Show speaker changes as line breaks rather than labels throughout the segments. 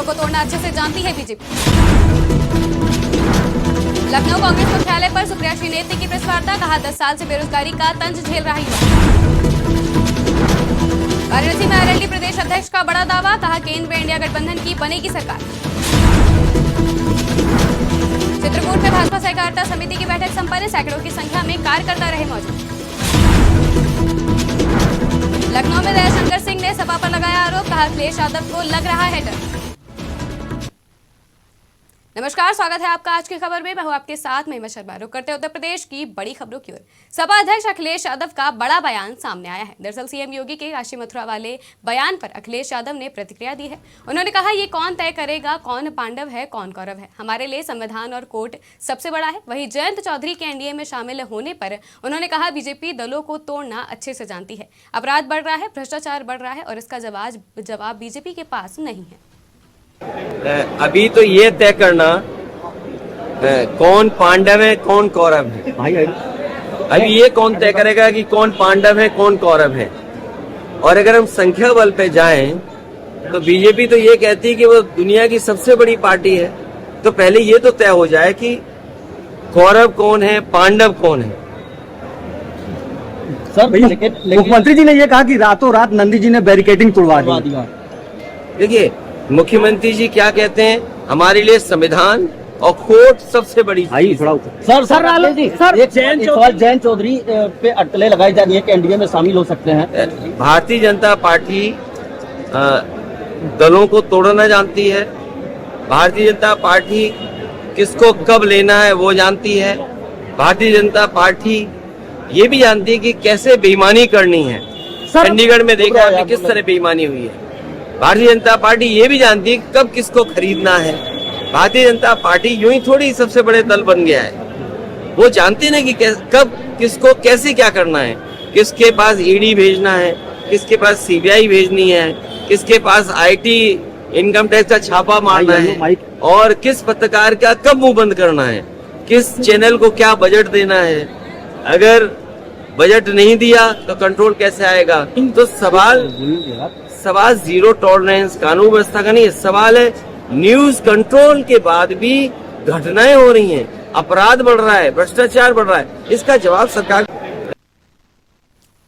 को तोड़ना अच्छे से जानती है बीजेपी। लखनऊ कांग्रेस मुख्यालय पर सुप्रिया श्रीनेत की प्रेस वार्ता, कहा 10 साल से बेरोजगारी का तंज झेल रहा युवा। वाराणसी में आरएलडी प्रदेश अध्यक्ष का बड़ा दावा, कहा केंद्र में इंडिया गठबंधन की बनेगी सरकार। चित्रकूट में भाजपा सहकारिता समिति की बैठक संपन्न, सैकड़ों की संख्या में कार्यकर्ता रहे मौजूद। लखनऊ में दयाशंकर सिंह ने सपा पर लगाया आरोप, कहा अखिलेश यादव को लग रहा है डर। नमस्कार, स्वागत है आपका आज की खबर में। मैं हूं आपके साथ महिमा शर्मा। रुक करते उत्तर प्रदेश की बड़ी खबरों की ओर। सपा अध्यक्ष अखिलेश यादव का बड़ा बयान सामने आया है। दरअसल सीएम योगी के काशी मथुरा वाले बयान पर अखिलेश यादव ने प्रतिक्रिया दी है। उन्होंने कहा, ये कौन तय करेगा कौन पांडव है कौन कौरव है, हमारे लिए संविधान और कोर्ट सबसे बड़ा है। वहीं जयंत चौधरी के एनडीए में शामिल होने पर उन्होंने कहा, बीजेपी दलों को तोड़ना अच्छे से जानती है। अपराध बढ़ रहा है, भ्रष्टाचार बढ़ रहा है और इसका जवाब बीजेपी के पास नहीं है।
अभी तो ये तय करना कौन पांडव है कौन कौरव है, अभी ये कौन तय करेगा कि कौन पांडव है कौन कौरव है। और अगर हम संख्या बल पे जाएं तो बीजेपी तो ये कहती है कि वो दुनिया की सबसे बड़ी पार्टी है। तो पहले ये तो तय हो जाए कि कौरव कौन है पांडव कौन है।
सर, मुख्यमंत्री जी ने ये कहा कि रातों रात नंदी जी ने बैरिकेडिंग तुड़वा दी।
देखिए, मुख्यमंत्री जी क्या कहते हैं, हमारे लिए संविधान और कोर्ट सबसे बड़ी चीज।
जयंत चौधरी पे अटकलें लगाई जा रही है कि एनडीए में शामिल हो सकते हैं।
भारतीय जनता पार्टी दलों को तोड़ना जानती है। भारतीय जनता पार्टी किसको कब लेना है वो जानती है। भारतीय जनता पार्टी ये भी जानती है कि कैसे बेईमानी करनी है। चंडीगढ़ में देखा आपने किस तरह बेईमानी हुई है। भारतीय जनता पार्टी ये भी जानती है कब किसको खरीदना है। भारतीय जनता पार्टी यूं ही थोड़ी सबसे बड़े दल बन गया है। वो जानती है कि कब किसको कैसे क्या करना है, किसके पास ईडी भेजना है, किसके पास सीबीआई भेजनी है, किसके पास आईटी इनकम टैक्स का छापा मारना है और किस पत्रकार का कब मुंह बंद करना है, किस चैनल को क्या बजट देना है। अगर बजट नहीं दिया तो कंट्रोल कैसे आएगा। तो सवाल जीरो टॉलरेंस कानून व्यवस्था का नहीं है, सवाल है न्यूज कंट्रोल के बाद भी घटनाएं हो रही हैं, अपराध बढ़ रहा है, भ्रष्टाचार बढ़ रहा है, इसका जवाब सरकार।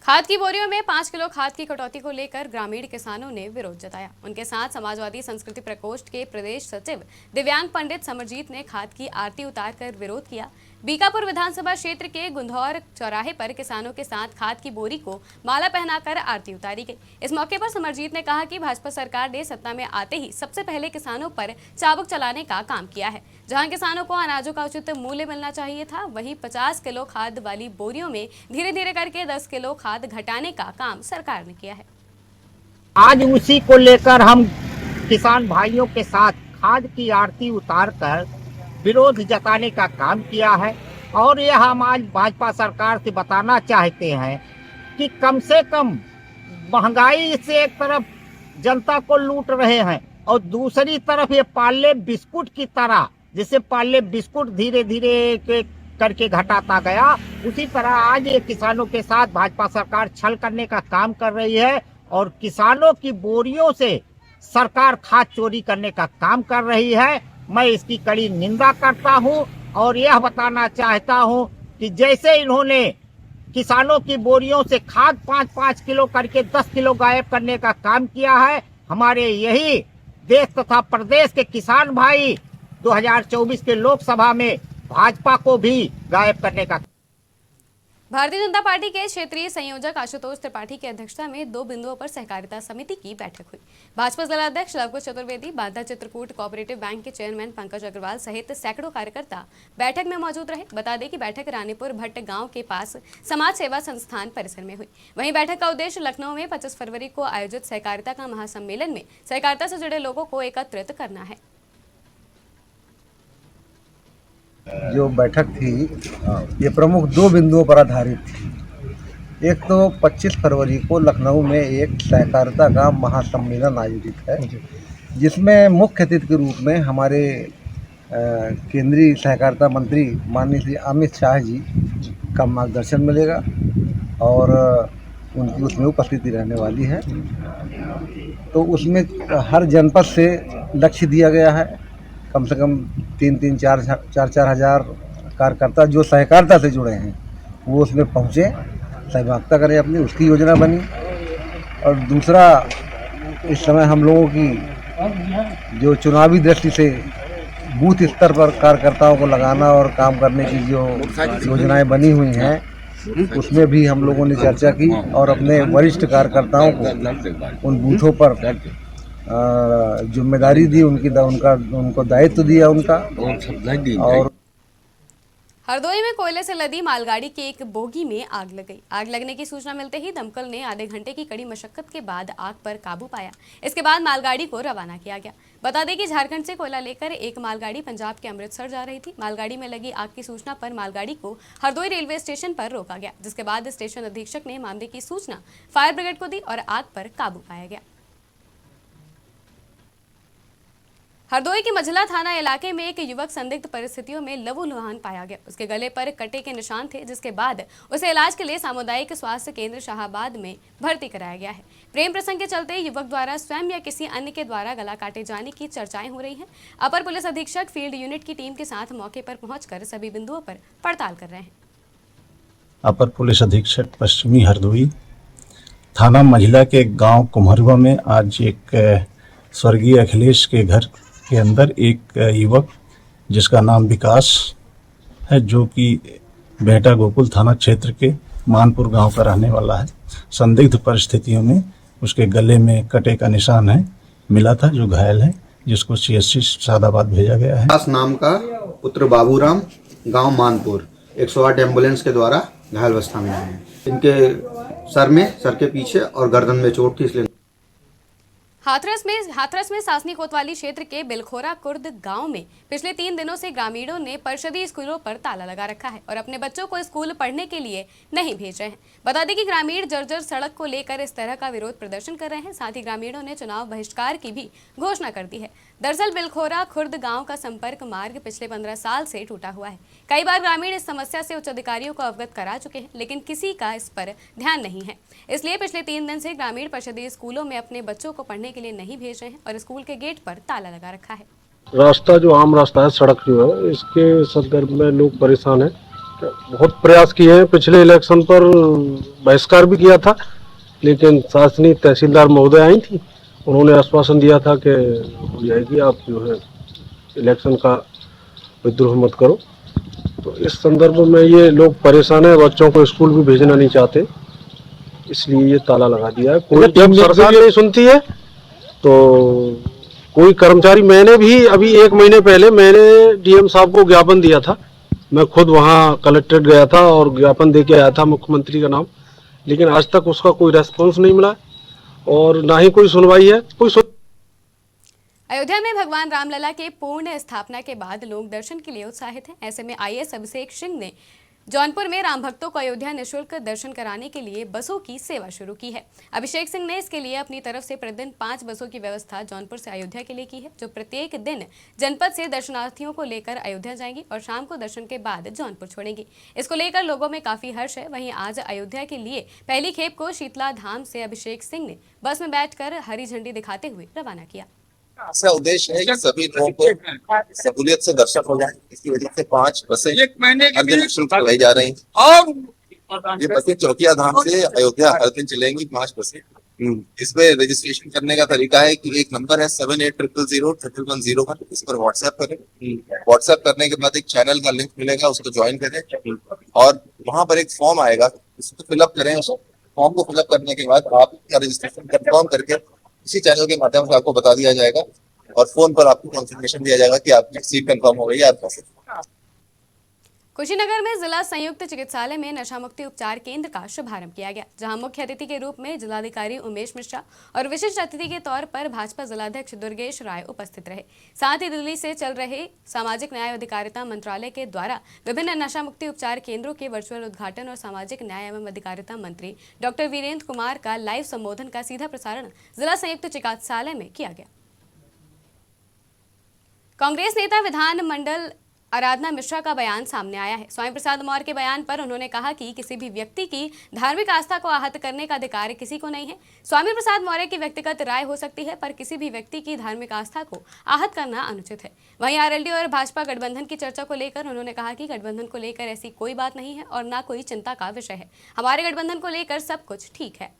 खाद की बोरियों में 5 किलो खाद की कटौती को लेकर ग्रामीण किसानों ने विरोध जताया। उनके साथ समाजवादी संस्कृति प्रकोष्ठ के प्रदेश सचिव दिव्यांग पंडित समरजीत ने खाद की आरती उतारकर विरोध किया। बीकापुर विधानसभा क्षेत्र के गुंधौर चौराहे पर किसानों के साथ खाद की बोरी को माला पहनाकर आरती उतारी गई। इस मौके पर समरजीत ने कहा कि भाजपा सरकार ने सत्ता में आते ही सबसे पहले किसानों पर चाबुक चलाने का काम किया है। जहां किसानों को अनाजों का उचित मूल्य मिलना चाहिए था, वहीं 50 किलो खाद वाली बोरियों में धीरे धीरे करके 10 किलो खाद घटाने का काम सरकार ने किया है।
आज उसी को लेकर हम किसान भाइयों के साथ खाद की आरती उतारकर विरोध जताने का काम किया है। और यह हम आज भाजपा सरकार से बताना चाहते हैं कि कम से कम महंगाई से एक तरफ जनता को लूट रहे हैं और दूसरी तरफ ये पार्ले बिस्कुट की तरह, जिसे पार्ले बिस्कुट धीरे धीरे करके घटाता गया, उसी तरह आज ये किसानों के साथ भाजपा सरकार छल करने का काम कर रही है और किसानों की बोरियों से सरकार खाद चोरी करने का काम कर रही है। मैं इसकी कड़ी निंदा करता हूं और यह बताना चाहता हूं कि जैसे इन्होंने किसानों की बोरियों से खाद 5-5 किलो करके 10 किलो गायब करने का काम किया है, हमारे यही देश तथा प्रदेश के किसान भाई 2024 के लोकसभा में भाजपा को भी गायब करने का।
भारतीय जनता पार्टी के क्षेत्रीय संयोजक आशुतोष त्रिपाठी की अध्यक्षता में 2 बिंदुओं पर सहकारिता समिति की बैठक हुई। भाजपा जिलाध्यक्ष लवकुश चतुर्वेदी, बांदा चित्रकूट कोऑपरेटिव बैंक के चेयरमैन पंकज अग्रवाल सहित सैकड़ों कार्यकर्ता बैठक में मौजूद रहे। बता दें कि बैठक रानीपुर भट्ट गांव के पास समाज सेवा संस्थान परिसर में हुई। वहीं बैठक का उद्देश्य लखनऊ में 25 फरवरी को आयोजित सहकारिता का महासम्मेलन में सहकारिता से जुड़े लोगों को एकत्रित करना है।
जो बैठक थी ये प्रमुख 2 बिंदुओं पर आधारित थी। एक तो 25 फरवरी को लखनऊ में एक सहकारिता का महासम्मेलन आयोजित है, जिसमें मुख्य अतिथि के रूप में हमारे केंद्रीय सहकारिता मंत्री माननीय श्री अमित शाह जी का मार्गदर्शन मिलेगा और उनकी उसमें उपस्थिति रहने वाली है। तो उसमें हर जनपद से लक्ष्य दिया गया है। कम से कम 3-4 हजार कार्यकर्ता जो सहकारिता से जुड़े हैं वो उसमें पहुँचे, सहभागिता करें अपनी, उसकी योजना बनी। और दूसरा, इस समय हम लोगों की जो चुनावी दृष्टि से बूथ स्तर पर कार्यकर्ताओं को लगाना और काम करने की जो योजनाएं बनी हुई हैं उसमें भी हम लोगों ने चर्चा की और अपने वरिष्ठ कार्यकर्ताओं को उन बूथों पर जिम्मेदारी दी, उनको दायित्व दिया उनका। और
हरदोई में कोयले से लदी मालगाड़ी की एक बोगी में आग लग गई। आग लगने की सूचना मिलते ही दमकल ने आधे घंटे की कड़ी मशक्कत के बाद आग पर काबू पाया। इसके बाद मालगाड़ी को रवाना किया गया। बता दें कि झारखंड से कोयला लेकर एक मालगाड़ी पंजाब के अमृतसर जा रही थी। मालगाड़ी में लगी आग की सूचना पर मालगाड़ी को हरदोई रेलवे स्टेशन पर रोका गया, जिसके बाद स्टेशन अधीक्षक ने मामले की सूचना फायर ब्रिगेड को दी और आग पर काबू पाया गया। हरदोई के मझला थाना इलाके में एक युवक संदिग्ध परिस्थितियों में लहूलुहान पाया गया। उसके गले पर कटे के निशान थे, जिसके बाद उसे इलाज के लिए सामुदायिक स्वास्थ्य केंद्र शाहाबाद में भर्ती कराया गया है। प्रेम प्रसंग के चलते युवक द्वारा स्वयं या किसी अन्य के द्वारा गला काटे जाने की चर्चाएं हो रही हैं। अपर पुलिस अधीक्षक फील्ड यूनिट की टीम के साथ मौके पर पहुंचकर सभी बिंदुओं पर पड़ताल कर रहे हैं।
अपर पुलिस अधीक्षक पश्चिमी हरदोई थाना मझिला के गांव कुम्हरवा में आज एक स्वर्गीय अखिलेश के घर के अंदर एक युवक जिसका नाम विकास है, जो कि बेहटा गोकुल थाना क्षेत्र के मानपुर गांव का रहने वाला है, संदिग्ध परिस्थितियों में उसके गले में कटे का निशान है मिला था, जो घायल है, जिसको CSC सादाबाद भेजा गया है।
विकास नाम का पुत्र बाबूराम, गांव मानपुर, 108 एम्बुलेंस के द्वारा घायल अवस्था में है। इनके सर के पीछे और गर्दन में चोट थी, इसलिए
हाथरस में सासनी कोतवाली क्षेत्र के बिलखोरा कुर्द गांव में पिछले 3 दिनों से ग्रामीणों ने परिषदीय स्कूलों पर ताला लगा रखा है और अपने बच्चों को स्कूल पढ़ने के लिए नहीं भेज रहे हैं। बता दें कि ग्रामीण जर्जर सड़क को लेकर इस तरह का विरोध प्रदर्शन कर रहे हैं। साथ ही ग्रामीणों ने चुनाव बहिष्कार की भी घोषणा कर दी है। दरअसल बिलखोरा खुर्द गांव का संपर्क मार्ग पिछले 15 साल से टूटा हुआ है। कई बार ग्रामीण इस समस्या से उच्च अधिकारियों को अवगत करा चुके हैं, लेकिन किसी का इस पर ध्यान नहीं है। इसलिए पिछले 3 दिन से ग्रामीण परिषदीय स्कूलों में अपने बच्चों को पढ़ने के लिए नहीं भेज रहे हैं और स्कूल के गेट पर ताला लगा रखा है।
रास्ता जो आम रास्ता है, सड़क जो है, इसके संदर्भ में लोग परेशान हैं। बहुत प्रयास किए हैं, पिछले इलेक्शन पर बहिष्कार भी किया था, लेकिन शासनी तहसीलदार महोदय आई थी, उन्होंने आश्वासन दिया था कि हो जाएगी, आप जो है इलेक्शन का विद्रोह मत करो। तो इस संदर्भ में ये लोग परेशान है, बच्चों को स्कूल भी भेजना नहीं चाहते, इसलिए ये ताला लगा दिया है। कोई जब सरकार नहीं सुनती है तो कोई कर्मचारी, मैंने भी अभी 1 महीने पहले मैंने DM साहब को ज्ञापन दिया था, मैं खुद वहाँ कलेक्ट्रेट गया था और ज्ञापन दे के आया था मुख्यमंत्री का नाम, लेकिन आज तक उसका कोई रेस्पॉन्स नहीं मिला और ना ही कोई सुनवाई है।
अयोध्या में भगवान रामलला के पूर्ण स्थापना के बाद लोग दर्शन के लिए उत्साहित हैं। ऐसे में IAS अभिषेक सिंह ने जौनपुर में राम भक्तों को अयोध्या निःशुल्क दर्शन कराने के लिए बसों की सेवा शुरू की है। अभिषेक सिंह ने इसके लिए अपनी तरफ से प्रतिदिन 5 बसों की व्यवस्था जौनपुर से अयोध्या के लिए की है, जो प्रत्येक दिन जनपद से दर्शनार्थियों को लेकर अयोध्या जाएंगी और शाम को दर्शन के बाद जौनपुर छोड़ेंगी। इसको लेकर लोगों में काफी हर्ष है। वहीं आज अयोध्या के लिए पहली खेप को शीतला धाम से अभिषेक सिंह ने बस में बैठकर हरी झंडी दिखाते हुए रवाना किया।
इसका उद्देश्य है कि सभी लोगों को सहूलियत से दर्शन हो जाए। इसकी वजह से 5 बसें हर दिन निःशुल्क चलाई जा रही हैं। ये बसें चौकिया धाम से अयोध्या हर दिन चलेंगी, 5 बसें। इसमें रजिस्ट्रेशन करने का तरीका है कि एक नंबर है 7800011101, इस पर व्हाट्सएप करें। व्हाट्सएप करने के बाद एक चैनल का लिंक मिलेगा, उसको ज्वाइन करें और वहां पर एक फॉर्म आएगा, उसको फिलअप करें। उस फॉर्म को फिलअप करने के बाद आपका रजिस्ट्रेशन कंफर्म करके इसी चैनल के माध्यम से आपको बता दिया जाएगा और फोन पर आपको कॉन्फर्मेशन दिया जाएगा कि आपकी सीट कंफर्म हो गई है। आप
कुशीनगर में जिला संयुक्त चिकित्सालय में नशा मुक्ति उपचार केंद्र का शुभारंभ किया गया, जहां मुख्य अतिथि के रूप में जिलाधिकारी उमेश मिश्रा और विशिष्ट अतिथि के तौर पर भाजपा जिलाध्यक्ष दुर्गेश राय उपस्थित रहे। साथ ही दिल्ली से चल रहे सामाजिक न्याय और अधिकारिता मंत्रालय के द्वारा विभिन्न नशा मुक्ति उपचार केंद्रों के वर्चुअल उद्घाटन और सामाजिक न्याय एवं अधिकारिता मंत्री डॉक्टर वीरेंद्र कुमार का लाइव संबोधन का सीधा प्रसारण जिला संयुक्त चिकित्सालय में किया गया। कांग्रेस नेता विधानमंडल आराधना मिश्रा का बयान सामने आया है। स्वामी प्रसाद मौर्य के बयान पर उन्होंने कहा कि किसी भी व्यक्ति की धार्मिक आस्था को आहत करने का अधिकार किसी को नहीं है। स्वामी प्रसाद मौर्य की व्यक्तिगत राय हो सकती है, पर किसी भी व्यक्ति की धार्मिक आस्था को आहत करना अनुचित है। वहीं आरएलडी और भाजपा गठबंधन की चर्चा को लेकर उन्होंने कहा कि गठबंधन को लेकर ऐसी कोई बात नहीं है और न कोई चिंता का विषय है। हमारे गठबंधन को लेकर सब कुछ ठीक है।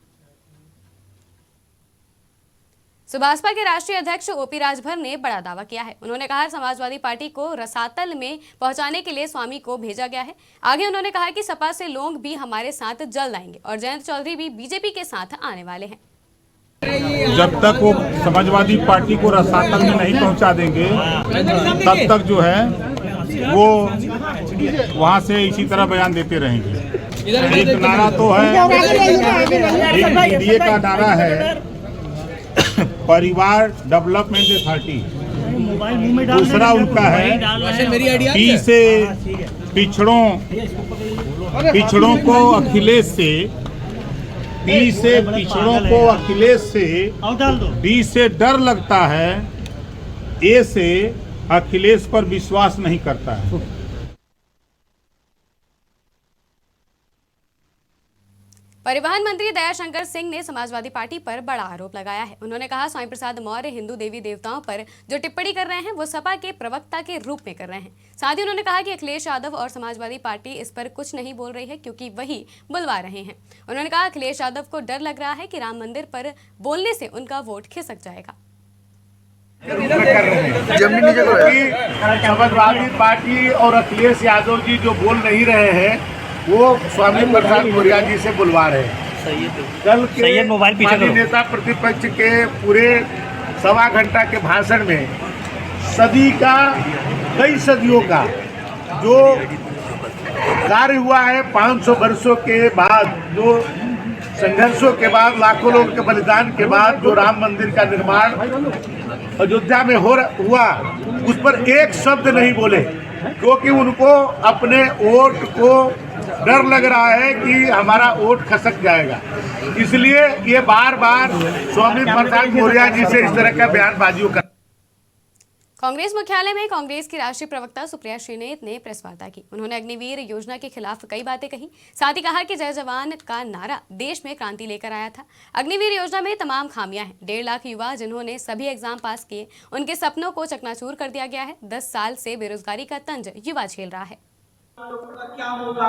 सुभाषपा के राष्ट्रीय अध्यक्ष ओपी राजभर ने बड़ा दावा किया है। उन्होंने कहा समाजवादी पार्टी को रसातल में पहुंचाने के लिए स्वामी को भेजा गया है। आगे उन्होंने कहा कि सपा से लोग भी हमारे साथ जल्द आएंगे और जयंत चौधरी भी बीजेपी के साथ आने वाले हैं।
जब तक वो समाजवादी पार्टी को रसातल में नहीं पहुंचा देंगे तब तक जो है वो वहां से इसी तरह बयान देते रहेंगे। एक नारा तो है, एक एनडीए का नारा है परिवार डेवलपमेंट अथॉरिटी, दूसरा उनका है पी से पिछड़ों को अखिलेश से, पी से पिछड़ों को अखिलेश से, डी से डर लगता है, ए से अखिलेश पर विश्वास नहीं करता है।
परिवहन मंत्री दयाशंकर सिंह ने समाजवादी पार्टी पर बड़ा आरोप लगाया है। उन्होंने कहा स्वामी प्रसाद मौर्य हिंदू देवी देवताओं पर जो टिप्पणी कर रहे हैं वो सपा के प्रवक्ता के रूप में कर रहे हैं। साथ ही उन्होंने कहा कि अखिलेश यादव और समाजवादी पार्टी इस पर कुछ नहीं बोल रही है क्योंकि वही बुलवा रहे हैं। उन्होंने कहा अखिलेश यादव को डर लग रहा है कि राम मंदिर पर बोलने से उनका वोट खिसक जाएगा।
समाजवादी पार्टी और अखिलेश यादव जी जो बोल नहीं रहे हैं वो स्वामी प्रसाद मौर्य जी से बुलवा रहे हैं। कल के माननीय नेता प्रतिपक्ष के पूरे सवा घंटा के भाषण में सदी का, कई सदियों का जो कार्य हुआ है, 500 वर्षों के बाद, जो संघर्षों के बाद, लाखों लोगों के बलिदान के बाद जो राम मंदिर का निर्माण अयोध्या में हुआ, उस पर एक शब्द नहीं बोले क्योंकि उनको अपने वोट को डर लग रहा है कि हमारा वोट खसक जाएगा। इसलिए ये बार बार स्वामी प्रसाद मौर्य जी से इस तरह का बयानबाजियों कर।
कांग्रेस मुख्यालय में कांग्रेस की राष्ट्रीय प्रवक्ता सुप्रिया श्रीनेत ने प्रेस वार्ता की। उन्होंने अग्निवीर योजना के खिलाफ कई बातें कही। साथ ही कहा कि जय जवान का नारा देश में क्रांति लेकर आया था। अग्निवीर योजना में तमाम खामियां हैं। 1.5 लाख युवा जिन्होंने सभी एग्जाम पास किए, उनके सपनों को चकनाचूर कर दिया गया है। 10 साल से बेरोजगारी का तंज युवा झेल रहा है।
लोगों का क्या होगा?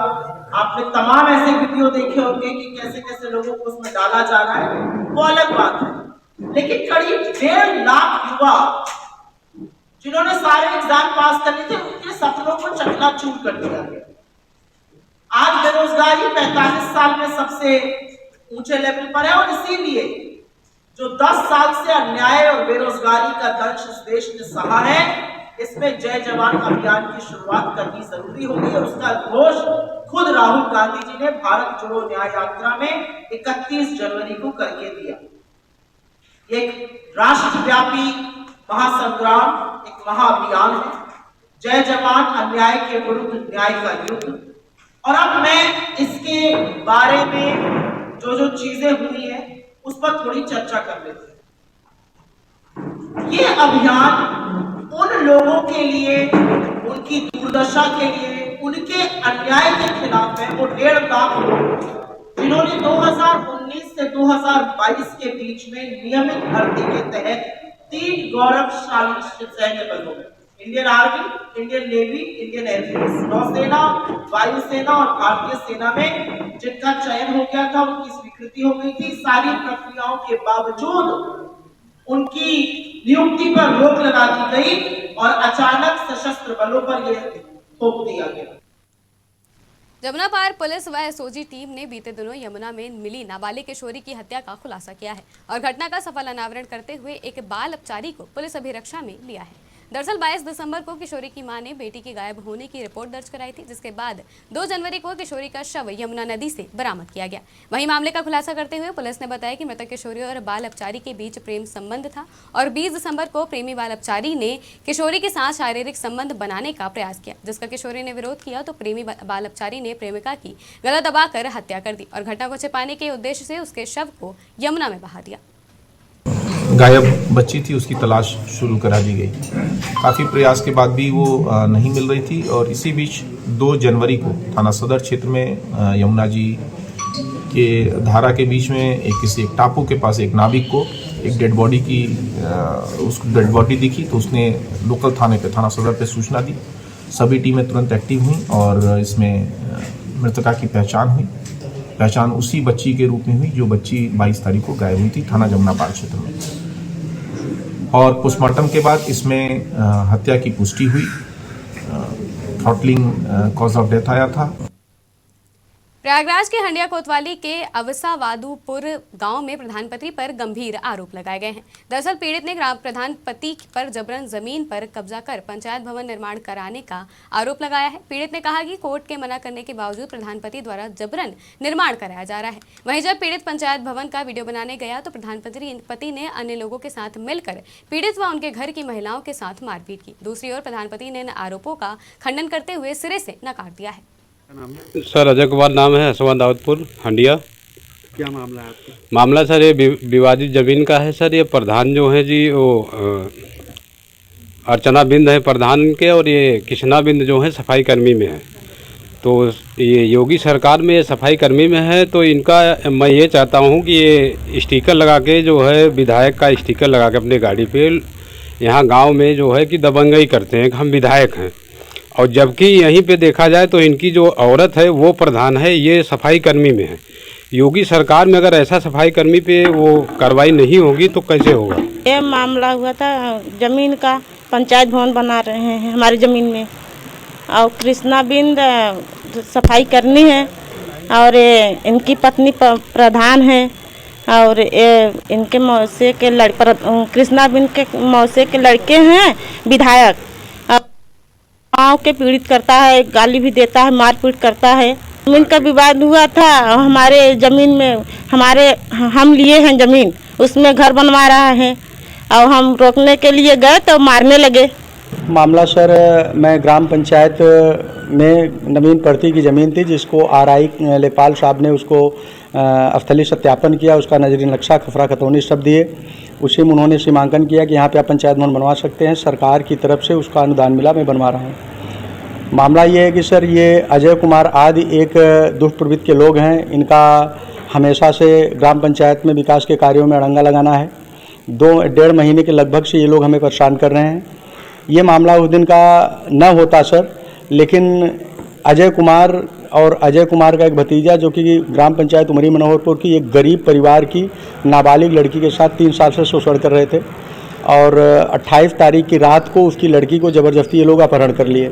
आपने तमाम ऐसे वीडियो देखे होंगे कि कैसे कैसे लोगों को उसमें डाला जा रहा है, वो अलग बात है। लेकिन करीब 1.5 लाख युवा जिन्होंने सारे एग्जाम पास कर लिए थे, उनके सपनों को चकनाचूर कर दिया गया। आज बेरोजगारी 45 साल में सबसे ऊंचे लेवल पर है और इसीलिए जो 10 साल से अन्याय और बेरोजगारी का दंश इस देश ने सहा है, इसमें जय जवान अभियान की शुरुआत करनी जरूरी होगी और उसका घोष खुद राहुल गांधी जी ने भारत जोड़ो न्याय यात्रा में 31 जनवरी को करके दिया। एक राष्ट्रव्यापी महासंग्राम, एक महाअभियान है। जय जवान अन्याय के विरुद्ध न्याय का युद्ध। और अब मैं इसके बारे में जो चीजें हुई है उस पर थोड़ी चर्चा कर लेते हैं। ये अभियान उन लोगों के लिए, उनकी दुर्दशा के लिए, उनके अन्याय के खिलाफ है। वो 1.5 लाख लोग जिन्होंने 2019 से 2022 के बीच में नियमित भर्ती के तहत 3 गौरवशाली सैन्य बलों, Indian army, Indian navy, Indian air force, नौसेना, वायुसेना और भारतीय सेना में जिनका चयन हो गया था, उनकी स्वीकृति हो गई थी। सारी प्रक्रियाओं के बावजूद उनकी नियुक्ति पर रोक लगा दी गई और अचानक सशस्त्र बलों पर यह थोप दिया गया।
जमुना पार पुलिस व एसओजी टीम ने बीते दिनों यमुना में मिली नाबालिग किशोरी की हत्या का खुलासा किया है और घटना का सफल अनावरण करते हुए एक बाल अपचारी को पुलिस अभिरक्षा में लिया है। दरअसल 22 दिसंबर को किशोरी की मां ने बेटी के गायब होने की रिपोर्ट दर्ज कराई थी, जिसके बाद 2 जनवरी को किशोरी का शव यमुना नदी से बरामद किया गया। वहीं मामले का खुलासा करते हुए पुलिस ने बताया कि मृतक किशोरी और बाल अपचारी के बीच प्रेम संबंध था और 20 दिसंबर को प्रेमी बाल अपचारी ने किशोरी के साथ शारीरिक संबंध बनाने का प्रयास किया, जिसका किशोरी ने विरोध किया तो प्रेमी बाल अपचारी ने प्रेमिका की गला दबाकर हत्या कर दी और घटना को छिपाने के उद्देश्य से उसके शव को यमुना में बहा दिया।
गायब बच्ची थी उसकी तलाश शुरू करा दी गई। काफ़ी प्रयास के बाद भी वो नहीं मिल रही थी और इसी बीच 2 जनवरी को थाना सदर क्षेत्र में यमुना जी के धारा के बीच में किसी एक टापू के पास एक नाविक को एक डेड बॉडी की उसको डेड बॉडी दिखी तो उसने लोकल थाने पे थाना सदर पे सूचना दी। सभी टीमें तुरंत एक्टिव हुई और इसमें मृतका की पहचान हुई। पहचान उसी बच्ची के रूप में हुई जो बच्ची 22 तारीख को गायब हुई थी थाना जमुनापाल क्षेत्र में। और पोस्टमार्टम के बाद इसमें हत्या की पुष्टि हुई। थ्रॉटलिंग कॉज ऑफ डेथ आया था।
प्रयागराज के हंडिया कोतवाली के अवसावादुपुर गांव में प्रधानपति पर गंभीर आरोप लगाए गए हैं। दरअसल पीड़ित ने ग्राम प्रधानपति पर जबरन जमीन पर कब्जा कर पंचायत भवन निर्माण कराने का आरोप लगाया है। पीड़ित ने कहा कि कोर्ट के मना करने के बावजूद प्रधानपति द्वारा जबरन निर्माण कराया जा रहा है। वहीं जब पीड़ित पंचायत भवन का वीडियो बनाने गया तो प्रधानपति ने अन्य लोगों के साथ मिलकर पीड़ित व उनके घर की महिलाओं के साथ मारपीट की। दूसरी ओर प्रधानपति ने इन आरोपों का खंडन करते हुए सिरे से नकार दिया है।
सर अजय कुमार नाम है, हसवादाउदपुर हंडिया।
क्या मामला है आपका?
मामला सर ये विवादित ज़मीन का है सर। ये प्रधान जो है जी वो अर्चना बिंद है प्रधान के और ये कृष्णा बिंद जो है सफाई कर्मी में है। तो ये योगी सरकार में ये सफाई कर्मी में है तो इनका मैं ये चाहता हूँ कि ये स्टिकर लगा के जो है विधायक का स्टिकर लगा के अपने गाड़ी पे यहाँ गाँव में जो है कि दबंगई करते हैं कि हम विधायक हैं। और जबकि यहीं पे देखा जाए तो इनकी जो औरत है वो प्रधान है, ये सफाई कर्मी में है। योगी सरकार में अगर ऐसा सफाई कर्मी पे वो कार्रवाई नहीं होगी तो कैसे होगा?
ये मामला हुआ था जमीन का, पंचायत भवन बना रहे हैं हमारी ज़मीन में और कृष्णा बिंद सफाई करनी है और इनकी पत्नी प्रधान है और इनके मौसे के कृष्णा बिंद के मौसे के लड़के हैं विधायक। गाँव के पीड़ित करता है, गाली भी देता है, मारपीट करता है। जमीन का विवाद हुआ था, हमारे ज़मीन में हम लिए हैं ज़मीन, उसमें घर बनवा रहा है और हम रोकने के लिए गए तो मारने लगे।
मामला सर, मैं ग्राम पंचायत में नवीन पड़ती की ज़मीन थी जिसको आरआई लेखपाल साहब ने उसको स्थलीय सत्यापन किया, उसका नजरी नक्शा खफरा खतौनी सब दिए। उसी में उन्होंने सीमांकन किया कि यहाँ पे आप पंचायत भवन बनवा सकते हैं। सरकार की तरफ से उसका अनुदान मिला, मैं बनवा रहा हूँ। मामला ये है कि सर ये अजय कुमार आदि एक दुष्ट प्रवृत्ति के लोग हैं। इनका हमेशा से ग्राम पंचायत में विकास के कार्यों में अड़ंगा लगाना है। 2-1.5 महीने के लगभग से ये लोग हमें परेशान कर रहे हैं। ये मामला उस दिन का न होता सर, लेकिन अजय कुमार और अजय कुमार का एक भतीजा जो कि ग्राम पंचायत उमरी मनोहरपुर की एक गरीब परिवार की नाबालिग लड़की के साथ 3 साल से शोषण कर रहे थे और 28 तारीख की रात को उसकी लड़की को ज़बरदस्ती ये लोग अपहरण कर लिए।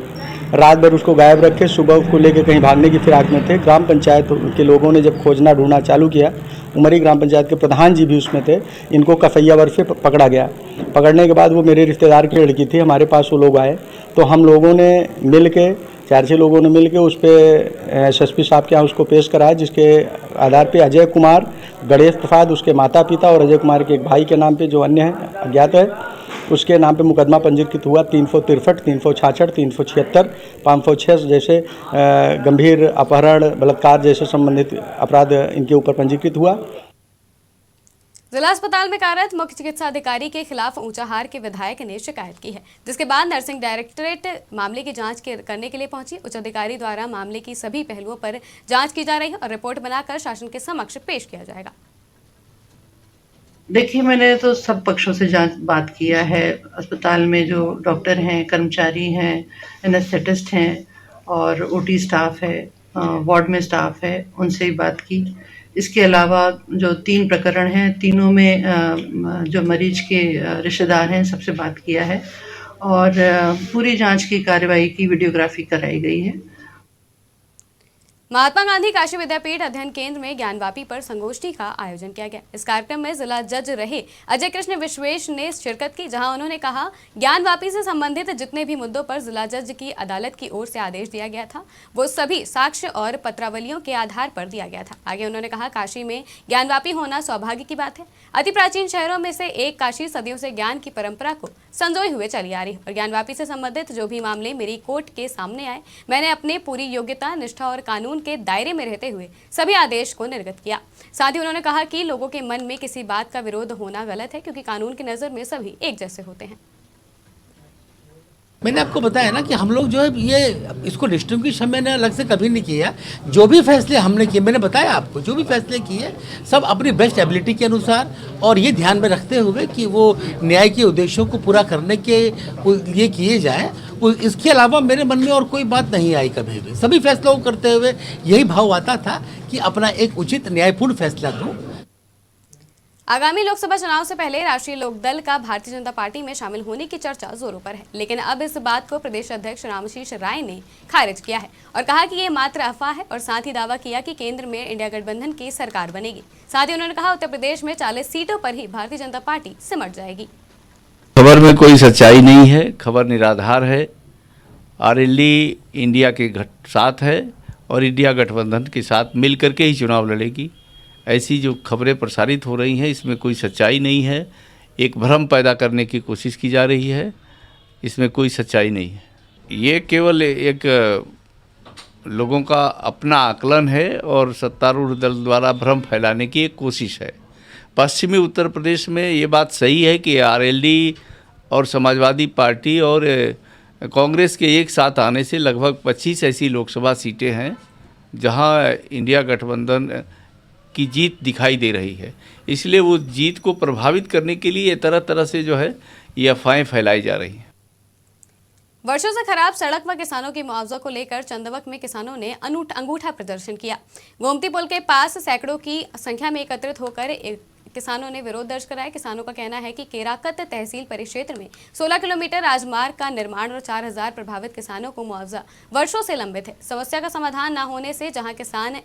रात भर उसको गायब रखे, सुबह उसको लेकर कहीं भागने की फिराक में थे। ग्राम पंचायत के लोगों ने जब खोजना ढूंढना चालू किया, उमरी ग्राम पंचायत के प्रधान जी भी उसमें थे, इनको कफैया बर्फे पकड़ा गया। पकड़ने के बाद वो मेरे रिश्तेदार की लड़की थी, हमारे पास वो लोग आए तो हम लोगों ने मिल के 4-6 लोगों ने मिल के उस पर एसएसपी साहब के यहाँ उसको पेश कराया, जिसके आधार पे अजय कुमार, गणेश प्रसाद उसके माता पिता और अजय कुमार के एक भाई के नाम पे जो अन्य है अज्ञात है, उसके नाम पे मुकदमा पंजीकृत हुआ। 363, 366, 376, 506 जैसे गंभीर अपहरण, बलात्कार जैसे संबंधित अपराध इनके ऊपर पंजीकृत हुआ।
जिला अस्पताल में कार्यरत मुख्य चिकित्सा अधिकारी के खिलाफ ऊंचाहार के विधायक ने शिकायत की है, जिसके बाद नर्सिंग डायरेक्टरेट मामले की जांच करने के लिए पहुंची। उच्च अधिकारी द्वारा मामले की सभी पहलुओं पर जांच की जा रही है और रिपोर्ट बनाकर शासन के समक्ष पेश किया जाएगा।
देखिए, मैंने तो सब पक्षों से बात किया है। अस्पताल में जो डॉक्टर हैं, कर्मचारी हैं, एनेस्थेटिस्ट हैं और ओटी स्टाफ है, वार्ड में स्टाफ है, उनसे ही बात की। इसके अलावा जो 3 प्रकरण हैं, तीनों में जो मरीज के रिश्तेदार हैं सबसे बात किया है और पूरी जांच की कार्रवाई की वीडियोग्राफी कराई गई है।
महात्मा गांधी काशी विद्यापीठ अध्ययन केंद्र में ज्ञानवापी पर संगोष्ठी का आयोजन किया गया। इस कार्यक्रम में जिला जज रहे अजय कृष्ण विश्वेश ने शिरकत की, जहां उन्होंने कहा ज्ञानवापी से संबंधित जितने भी मुद्दों पर जिला जज की अदालत की ओर से आदेश दिया गया था वो सभी साक्ष्य और पत्रावलियों के आधार पर दिया गया था। आगे उन्होंने कहा काशी में ज्ञानवापी होना सौभाग्य की बात है। अति प्राचीन शहरों में से एक काशी सदियों से ज्ञान की परंपरा को संजोए हुए चली आ रही है और ज्ञानवापी से संबंधित जो भी मामले मेरी कोर्ट के सामने आए, मैंने अपने पूरी योग्यता, निष्ठा और कानून कानून के दायरे में रहते हुए सभी आदेश को निर्गत किया। साथ ही उन्होंने कहा कि लोगों के मन में किसी बात का विरोध होना गलत है, क्योंकि कानून की नज़र में सभी एक जैसे होते हैं।
मैंने आपको बताया ना कि हम लोग जो है ये इसको डिस्ट्रिब्यूशन मैंने अलग से कभी नहीं किया। जो भी फैसले हमने किए, मैंने बताया आपको, जो भी फैसले किए सब अपनी बेस्ट एबिलिटी के अनुसार और ये ध्यान में रखते हुए कि वो न्याय के उद्देश्यों को पूरा करने के लिए किए जाए। इसके अलावा मेरे मन में और कोई बात नहीं आई कभी भी। सभी फैसलों को करते हुए यही भाव आता था कि अपना एक उचित न्यायपूर्ण फैसला दूँ।
आगामी लोकसभा चुनाव से पहले राष्ट्रीय लोकदल का भारतीय जनता पार्टी में शामिल होने की चर्चा जोरों पर है, लेकिन अब इस बात को प्रदेश अध्यक्ष रामाशीष राय ने खारिज किया है और कहा कि ये मात्र अफवाह है और साथ ही दावा किया कि केंद्र में इंडिया गठबंधन की सरकार बनेगी। साथ ही उन्होंने कहा उत्तर प्रदेश में 40 सीटों पर ही भारतीय जनता पार्टी सिमट जाएगी।
खबर में कोई सच्चाई नहीं है, खबर निराधार है। आरएलडी इंडिया के साथ है और इंडिया गठबंधन के साथ मिल करके ही चुनाव लड़ेगी। ऐसी जो खबरें प्रसारित हो रही हैं इसमें कोई सच्चाई नहीं है, एक भ्रम पैदा करने की कोशिश की जा रही है, इसमें कोई सच्चाई नहीं है। ये केवल एक लोगों का अपना आकलन है और सत्तारूढ़ दल द्वारा भ्रम फैलाने की एक कोशिश है। पश्चिमी उत्तर प्रदेश में ये बात सही है कि आरएलडी और समाजवादी पार्टी और कांग्रेस के एक साथ आने से लगभग 25 ऐसी लोकसभा सीटें हैं जहां इंडिया गठबंधन की जीत दिखाई दे रही है। इसलिए वो जीत को प्रभावित करने के लिए तरह तरह से जो है ये अफवाहें फैलाई जा रही हैं।
वर्षों से खराब सड़क व किसानों की मुआवजा को लेकर चंदवक में किसानों ने अंगूठा प्रदर्शन किया। गोमती पुल के पास सैकड़ों की संख्या में एकत्रित होकर किसानों ने विरोध दर्ज कराया। किसानों का कहना है कि केराकत तहसील परिक्षेत्र में 16 किलोमीटर राजमार्ग का निर्माण और 4000 प्रभावित किसानों को मुआवजा वर्षों से लंबित है। समस्या का समाधान न होने से जहां किसान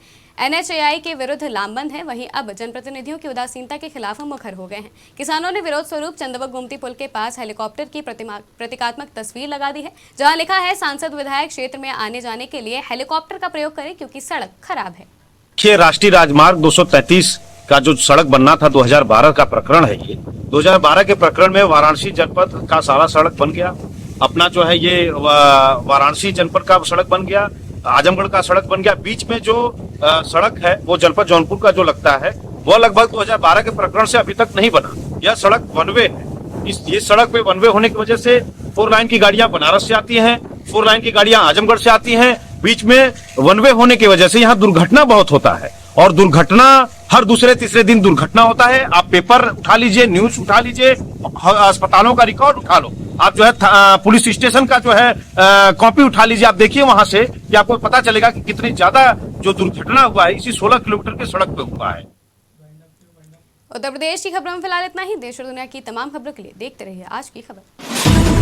NHAI के विरुद्ध लामबंद हैं, वहीं अब जनप्रतिनिधियों की उदासीनता के खिलाफ मुखर हो गए हैं। किसानों ने विरोध स्वरूप चंदवक गोमती पुल के पास हेलीकॉप्टर की प्रतीकात्मक तस्वीर लगा दी है, जहाँ लिखा है सांसद विधायक क्षेत्र में आने जाने के लिए हेलीकॉप्टर का प्रयोग करें क्योंकि सड़क खराब है।
राष्ट्रीय राजमार्ग 233 का जो सड़क बनना था 2012 का प्रकरण है। ये 2012 के प्रकरण में वाराणसी जनपद का सारा सड़क बन गया। अपना जो है ये वाराणसी जनपद का सड़क बन गया, आजमगढ़ का सड़क बन गया। बीच में जो सड़क है वो जनपद जौनपुर का जो लगता है वो लगभग 2012 के प्रकरण से अभी तक नहीं बना। यह सड़क वन वे है। ये सड़क पे वन वे होने की वजह से 4 लाइन की गाड़ियां बनारस से आती हैं, 4 लाइन की गाड़ियां आजमगढ़ से आती हैं। बीच में वन वे होने की वजह से यहाँ दुर्घटना बहुत होता है और दुर्घटना हर दूसरे तीसरे दिन दुर्घटना होता है। आप पेपर उठा लीजिए, न्यूज उठा लीजिए, अस्पतालों का रिकॉर्ड उठा लो, आप जो है पुलिस स्टेशन का जो है कॉपी उठा लीजिए। आप देखिए वहां से कि आपको पता चलेगा कि कितनी ज्यादा जो दुर्घटना हुआ है इसी 16 किलोमीटर के सड़क पे हुआ है।
उत्तर प्रदेश की खबरों में फिलहाल इतना ही। देश और दुनिया की तमाम खबरों के लिए देखते रहिए आज की खबर।